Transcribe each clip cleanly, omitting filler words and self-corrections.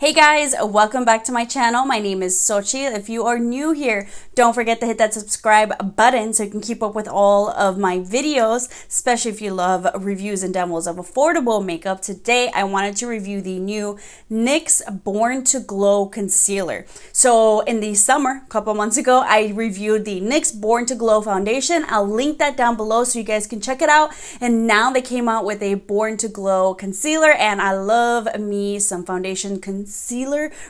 Hey guys, welcome back to my channel. My name is Xochitl. If you are new here, don't forget to hit that subscribe button so you can keep up with all of my videos, especially if you love reviews and demos of affordable makeup. Today, I wanted to review the new NYX Born to Glow Concealer. So in the summer, a couple months ago, I reviewed the NYX Born to Glow Foundation. I'll link that down below so you guys can check it out. And now they came out with a Born to Glow Concealer, and I love me some foundation concealer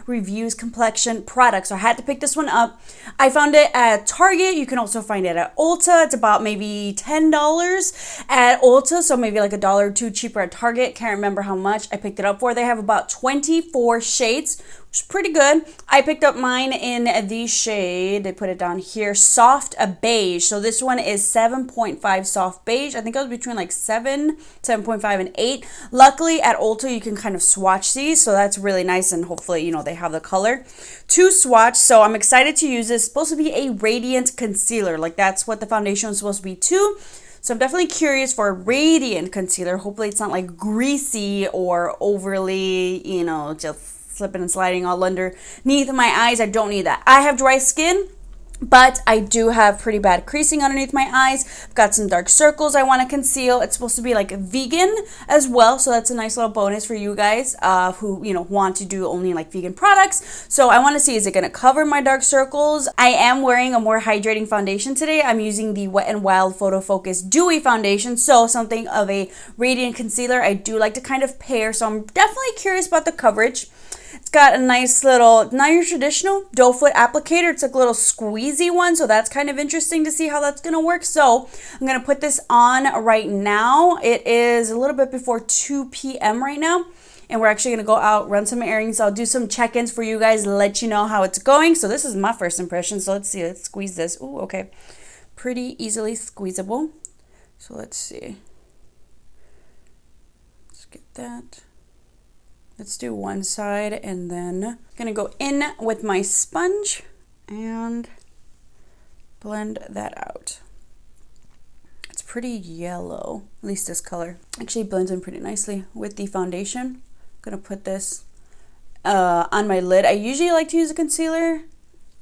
reviews complexion products. So I had to pick this one up. I found it at Target. You can also find it at Ulta. It's about maybe $10 at Ulta, so maybe like $1 or $2 cheaper at Target. Can't remember how much I picked it up for. They have about 24 shades, which is pretty good. I picked up mine in the shade, they put it down here, Soft Beige. So this one is 7.5 Soft Beige. I think it was between like 7.5 and 8. Luckily at Ulta you can kind of swatch these, so that's really nice, and hopefully, you know, they have the color to swatch. So I'm excited to use this. It's supposed to be a radiant concealer, like that's what the foundation is supposed to be too. So I'm definitely curious for a radiant concealer. Hopefully it's not like greasy or overly, you know, just slipping and sliding all underneath my eyes. I don't need that. I have dry skin, but I do have pretty bad creasing underneath my eyes. I've got some dark circles I want to conceal. It's supposed to be like vegan as well, so that's a nice little bonus for you guys who, you know, want to do only like vegan products. So I want to see, is it going to cover my dark circles? I am wearing a more hydrating foundation today. I'm using the Wet n Wild Photo Focus Dewy foundation, so something of a radiant concealer I do like to kind of pair. So I'm definitely curious about the coverage. It's got a nice little, not your traditional doe foot applicator. It's like a little squeezy one, so that's kind of interesting to see how that's going to work. So I'm going to put this on right now. It is a little bit before 2 p.m. right now, and we're actually going to go out, run some errands. I'll do some check-ins for you guys, let you know how it's going. So this is my first impression, so let's see. Let's squeeze this. Ooh, okay. Pretty easily squeezable. So let's see. Let's get that. Let's do one side, and then I'm gonna go in with my sponge and blend that out. It's pretty yellow, at least this color. Actually blends in pretty nicely with the foundation. I'm gonna put this on my lid. I usually like to use a concealer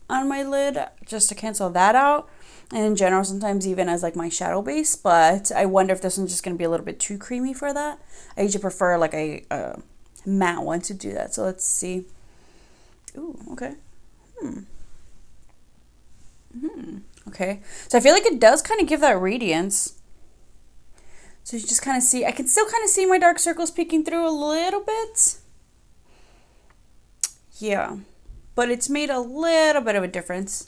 on my lid just to cancel that out, and in general sometimes even as like my shadow base, but I wonder if this one's just gonna be a little bit too creamy for that. I usually prefer like a matte one to do that. So let's see. Ooh, okay. Okay. So I feel like it does kind of give that radiance. So you just kind of see, I can still kind of see my dark circles peeking through a little bit. Yeah. But it's made a little bit of a difference.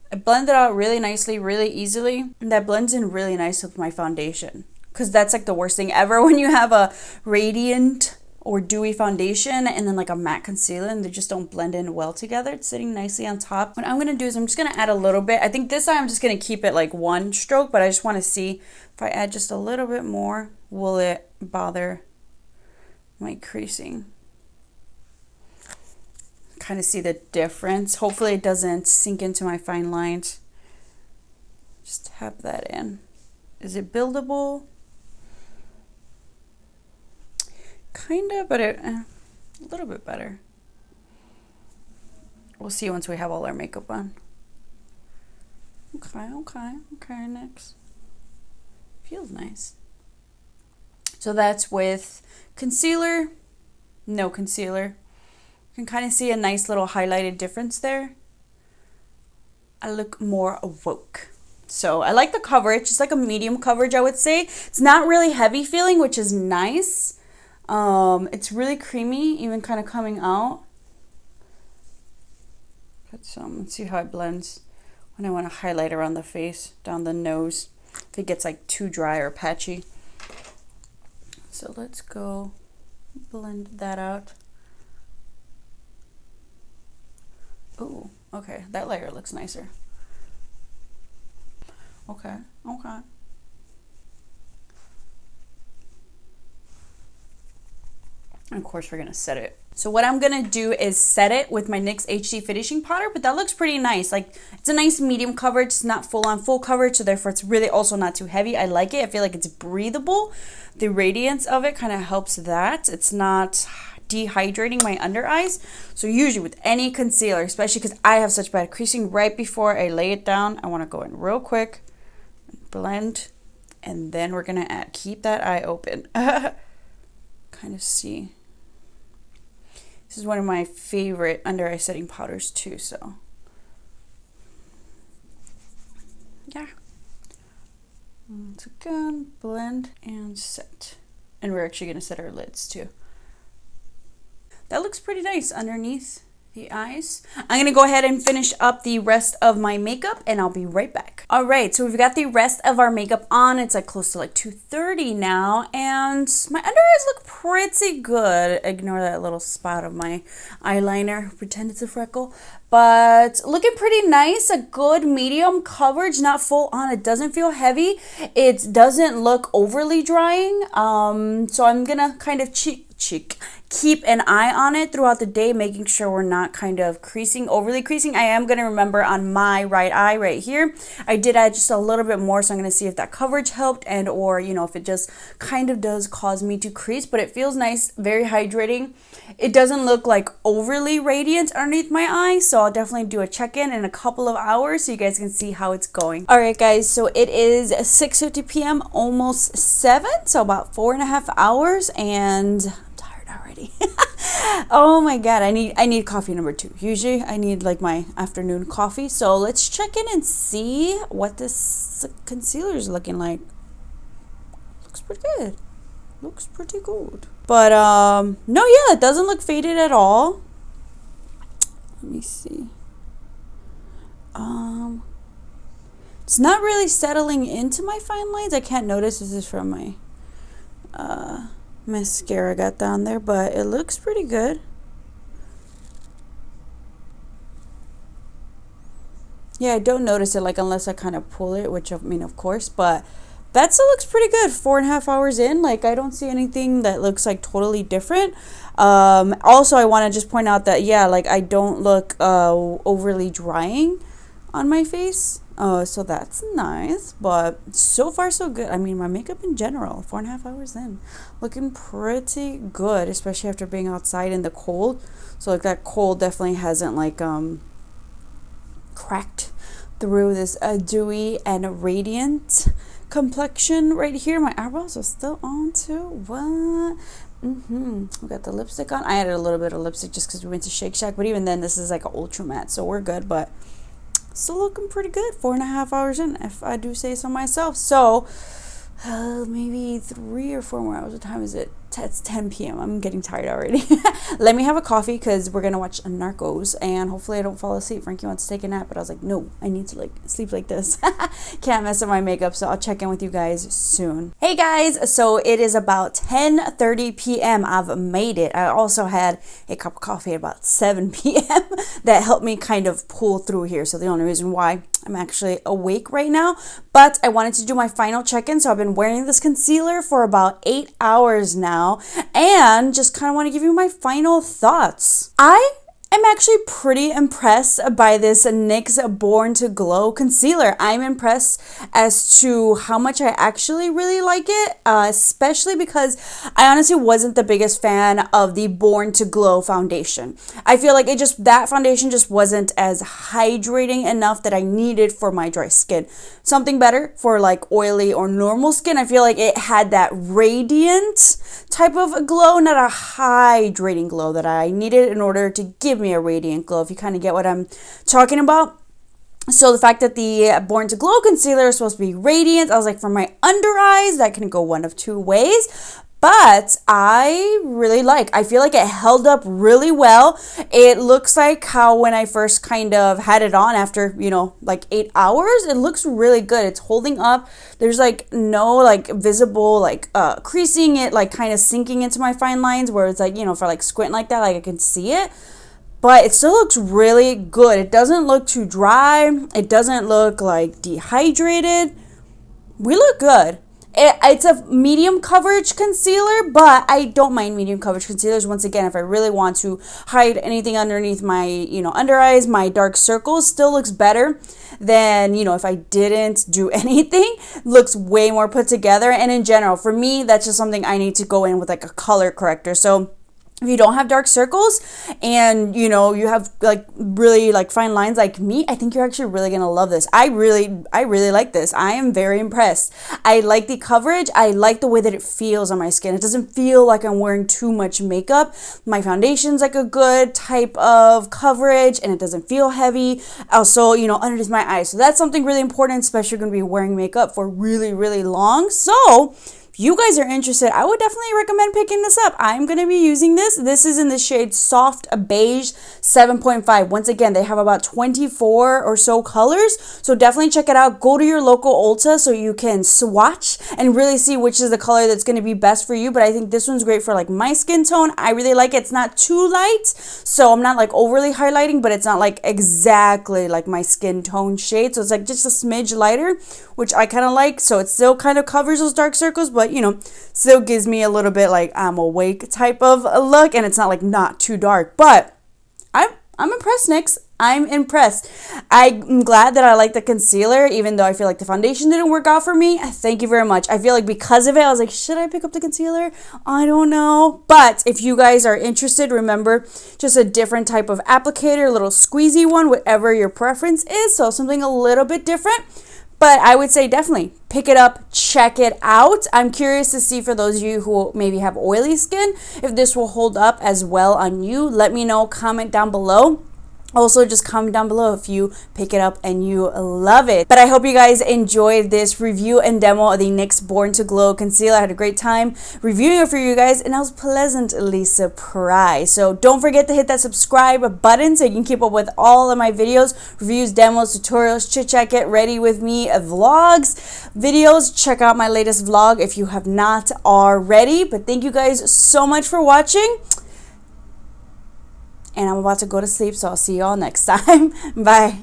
I blended out really nicely, really easily. And that blends in really nice with my foundation. Because that's like the worst thing ever when you have a radiant or dewy foundation and then like a matte concealer and they just don't blend in well together. It's sitting nicely on top. What I'm going to do is I'm just going to add a little bit. I think this time I'm just going to keep it like one stroke, but I just want to see if I add just a little bit more, will it bother my creasing? Kind of see the difference. Hopefully it doesn't sink into my fine lines. Just tap that in. Is it buildable? Kind of, but a little bit better. We'll see once we have all our makeup on. Okay, next. Feels nice. So that's with concealer, no concealer. You can kind of see a nice little highlighted difference there. I look more awoke. So I like the coverage. It's like a medium coverage, I would say. It's not really heavy feeling, which is nice. It's really creamy, even kind of coming out. Put some, let's see how it blends when I want to highlight around the face, down the nose, if it gets like too dry or patchy. So let's go blend that out. Ooh, okay, that layer looks nicer. Okay. And of course, we're going to set it. So what I'm going to do is set it with my NYX HD finishing powder, but that looks pretty nice. Like, it's a nice medium coverage. It's not full on full coverage, so therefore it's really also not too heavy. I like it. I feel like it's breathable. The radiance of it kind of helps that. It's not dehydrating my under eyes. So usually with any concealer, especially because I have such bad creasing, right before I lay it down, I want to go in real quick, blend, and then we're going to keep that eye open. Kind of see. This is one of my favorite under eye setting powders too, so yeah. Once again, blend and set. And we're actually going to set our lids too. That looks pretty nice underneath the eyes. I'm going to go ahead and finish up the rest of my makeup and I'll be right back. All right, so we've got the rest of our makeup on. It's like close to like 2:30 now and my under eyes look pretty good. Ignore that little spot of my eyeliner. Pretend it's a freckle. But looking pretty nice. A good medium coverage, not full on. It doesn't feel heavy. It doesn't look overly drying. So I'm going to kind of keep an eye on it throughout the day, making sure we're not kind of overly creasing. I am going to remember on my right eye right here, I did add just a little bit more, so I'm going to see if that coverage helped and or, you know, if it just kind of does cause me to crease, but it feels nice, very hydrating. It doesn't look like overly radiant underneath my eye, so I'll definitely do a check-in in a couple of hours so you guys can see how it's going. All right, guys, so it is 6:50 p.m., almost 7, so about 4.5 hours, and already. Oh my god, I need coffee number 2. Usually I need like my afternoon coffee. So let's check in and see what this concealer is looking like. Looks pretty good. Looks pretty good. But no, yeah, it doesn't look faded at all. Let me see. It's not really settling into my fine lines. I can't notice. This is from my mascara I got down there, but it looks pretty good. Yeah, I don't notice it, like, unless I kind of pull it, which I mean, of course, but that still looks pretty good. 4.5 hours in, like, I don't see anything that looks like totally different. Also, I want to just point out that, yeah, like, I don't look overly drying on my face. So that's nice, but so far so good. I mean, my makeup in general, 4.5 hours in, looking pretty good, especially after being outside in the cold. So like that cold definitely hasn't like cracked through this dewy and radiant complexion right here. My eyebrows are still on too. What? We got the lipstick on. I added a little bit of lipstick just because we went to Shake Shack, but even then this is like an ultra matte, so we're good. But still looking pretty good. 4.5 hours in, if I do say so myself. So maybe 3 or 4 more hours. What time is it? It's 10 p.m. I'm getting tired already. Let me have a coffee because we're gonna watch Narcos and hopefully I don't fall asleep. Frankie wants to take a nap, but I was like, no, I need to like sleep like this. Can't mess up my makeup, so I'll check in with you guys soon. Hey guys, so it is about 10:30 p.m. I've made it. I also had a cup of coffee at about 7 p.m. that helped me kind of pull through here. So the only reason why I'm actually awake right now, but I wanted to do my final check-in. So I've been wearing this concealer for about 8 hours now and just kind of want to give you my final thoughts. I'm actually pretty impressed by this NYX Born to Glow concealer. I'm impressed as to how much I actually really like it, especially because I honestly wasn't the biggest fan of the Born to Glow foundation. I feel like that foundation just wasn't as hydrating enough that I needed for my dry skin. Something better for like oily or normal skin. I feel like it had that radiant type of glow, not a hydrating glow that I needed in order to give me a radiant glow, if you kind of get what I'm talking about. So the fact that the Born to Glow concealer is supposed to be radiant, I was like, for my under eyes, that can go one of 2 ways. But I feel like it held up really well. It looks like how when I first kind of had it on after, you know, like 8 hours, it looks really good. It's holding up. There's like no like visible like creasing, it like kind of sinking into my fine lines where it's like, you know, if I like squint like that, like I can see it. But it still looks really good. It doesn't look too dry. It doesn't look like dehydrated. We look good. It's a medium coverage concealer, but I don't mind medium coverage concealers. Once again, if I really want to hide anything underneath my, you know, under eyes, my dark circles, still looks better than, you know, if I didn't do anything. Looks way more put together. And in general, for me, that's just something I need to go in with like a color corrector. So if you don't have dark circles and you know you have like really like fine lines like me, I think you're actually really gonna love this. I really like this. I am very impressed. I like the coverage. I like the way that it feels on my skin. It doesn't feel like I'm wearing too much makeup. My foundation's like a good type of coverage and it doesn't feel heavy. Also, you know, underneath my eyes, so that's something really important, especially if you're gonna be wearing makeup for really long. So you guys are interested, I would definitely recommend picking this up. I'm going to be using this. This is in the shade Soft Beige 7.5. Once again, they have about 24 or so colors, so definitely check it out. Go to your local Ulta so you can swatch and really see which is the color that's going to be best for you. But I think this one's great for like my skin tone. I really like it. It's not too light, so I'm not like overly highlighting, but it's not like exactly like my skin tone shade. So it's like just a smidge lighter, which I kind of like. So it still kind of covers those dark circles, but you know, still gives me a little bit like I'm awake type of a look, and it's not like not too dark. But I'm impressed, Nyx. I'm impressed. I'm glad that I like the concealer, even though I feel like the foundation didn't work out for me. Thank you very much. I feel like because of it, I was like, should I pick up the concealer? I don't know. But if you guys are interested, remember, just a different type of applicator, a little squeezy one, whatever your preference is. So something a little bit different. But I would say definitely pick it up, check it out. I'm curious to see for those of you who maybe have oily skin, if this will hold up as well on you. Let me know, comment down below. Also, just comment down below if you pick it up and you love it. But I hope you guys enjoyed this review and demo of the NYX Born to Glow concealer. I had a great time reviewing it for you guys, and I was pleasantly surprised. So don't forget to hit that subscribe button so you can keep up with all of my videos, reviews, demos, tutorials, chit chat, get ready with me, vlogs, videos. Check out my latest vlog if you have not already. But thank you guys so much for watching. And I'm about to go to sleep, so I'll see you all next time. Bye.